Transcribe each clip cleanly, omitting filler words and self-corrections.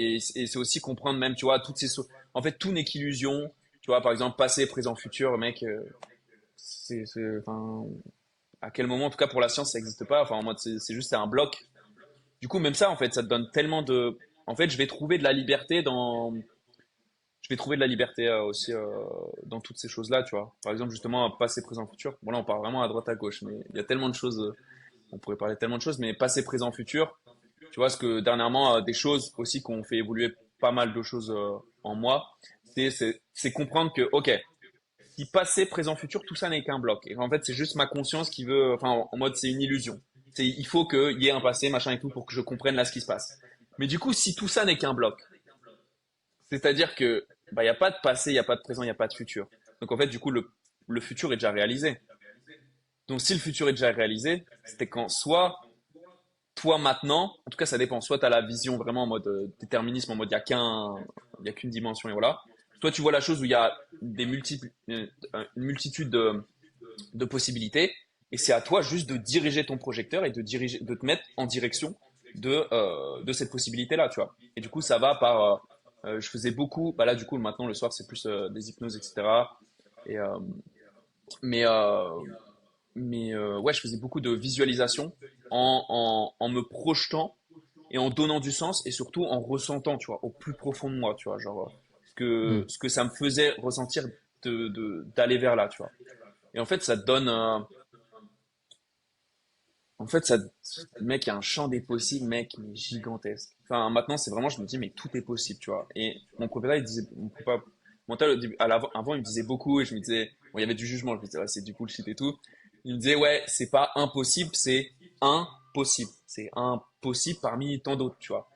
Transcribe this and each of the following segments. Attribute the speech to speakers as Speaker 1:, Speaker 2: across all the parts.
Speaker 1: et c'est aussi comprendre même, tu vois, en fait, tout n'est qu'illusion. Tu vois, par exemple, passé, présent, futur, mec, enfin, à quel moment, en tout cas pour la science, ça n'existe pas. Enfin, en mode, c'est juste, c'est un bloc. Du coup, même ça, en fait, ça te donne tellement de, en fait, je vais trouver de la liberté aussi dans toutes ces choses-là, tu vois. Par exemple, justement, passé, présent, futur. Bon, là, on parle vraiment à droite, à gauche, mais il y a tellement de choses, on pourrait parler de tellement de choses, mais passé, présent, futur. Tu vois, ce que dernièrement, des choses aussi qui ont fait évoluer pas mal de choses en moi, c'est comprendre que, ok, si passé, présent, futur, tout ça n'est qu'un bloc. Et en fait, c'est juste ma conscience qui veut, enfin, en mode, c'est une illusion. Il faut qu'il y ait un passé, machin et tout, pour que je comprenne là ce qui se passe. Mais du coup, si tout ça n'est qu'un bloc, c'est-à-dire que, bah, il n'y a pas de passé, il n'y a pas de présent, il n'y a pas de futur. Donc, en fait, du coup, le futur est déjà réalisé. Donc, si le futur est déjà réalisé, c'était quand soit toi maintenant, en tout cas ça dépend, soit tu as la vision vraiment en mode déterminisme, en mode il y a qu'une dimension et voilà. Toi tu vois la chose où il y a une multitude de possibilités et c'est à toi juste de diriger ton projecteur et de te mettre en direction de cette possibilité-là, tu vois. Et du coup ça va je faisais beaucoup, bah là du coup maintenant le soir c'est plus des hypnoses, etc. Et, mais ouais, je faisais beaucoup de visualisation en me projetant et en donnant du sens et surtout en ressentant, tu vois, au plus profond de moi, tu vois, genre
Speaker 2: Hmm.
Speaker 1: ce que ça me faisait ressentir d'aller vers là, tu vois. Et en fait, ça te donne, en fait, ça, mec, il y a un champ des possibles, mec, mais gigantesque. Enfin, maintenant, c'est vraiment, je me dis, mais tout est possible, tu vois. Et mon propriétaire, il disait, mon prépa mental, au début, avant, il me disait beaucoup et je me disais, bon, il y avait du jugement, je me disais, ouais, c'est du bullshit et tout. Il me disait, ouais, c'est pas impossible, c'est impossible. C'est impossible parmi tant d'autres, tu vois.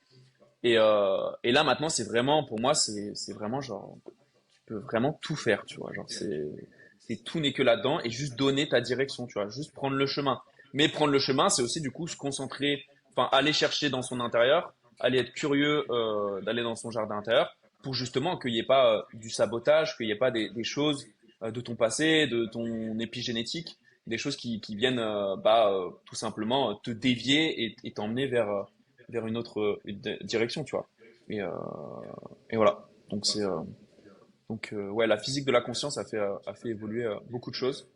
Speaker 1: Et là, maintenant, c'est vraiment, pour moi, c'est vraiment genre, tu peux vraiment tout faire, tu vois. Genre, c'est tout n'est que là-dedans et juste donner ta direction, tu vois. Juste prendre le chemin. Mais prendre le chemin, c'est aussi, du coup, se concentrer, enfin, aller chercher dans son intérieur, aller être curieux, d'aller dans son jardin intérieur pour justement qu'il n'y ait pas du sabotage, qu'il n'y ait pas des choses de ton passé, de ton épigénétique, des choses qui viennent, tout simplement te dévier et t'emmener vers une autre direction, tu vois. Et, euh, et voilà. Donc ouais, la physique de la conscience a fait évoluer beaucoup de choses.